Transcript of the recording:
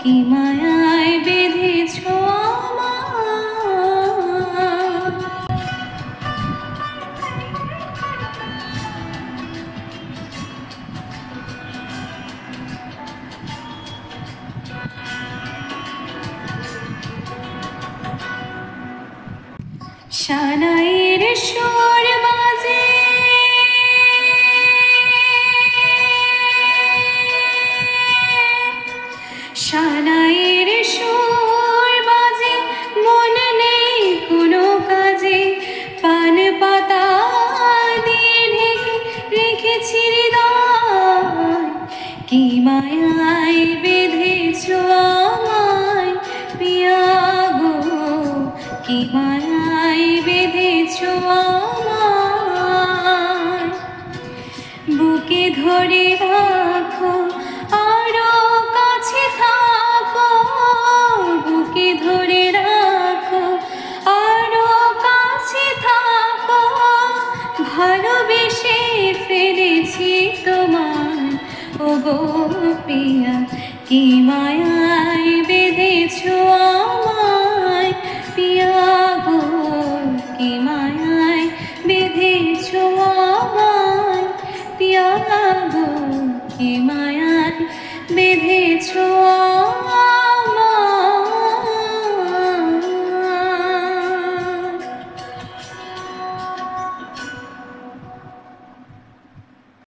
কি মায়ায় বেঁধেছ শানাইয়ের সুর বাজে শানাইয়ের সুর বাজে মন নেই কোনো কাজে পান পাতা দিয়ে ঢেকে রেখেছি হৃদয় কি মায়ায় বেঁধেছ আমায় পিয়া গো কি মায়ায় বেঁধেছ আমায় বুকে ধরে রাখো আরো কাছে থাকো বুকে ধরে রাখো আরো কাছে থাকো ভালোবেসে ফেলেছি তোমায় ও গো পিয়া কি মায়ায় বেঁধেছ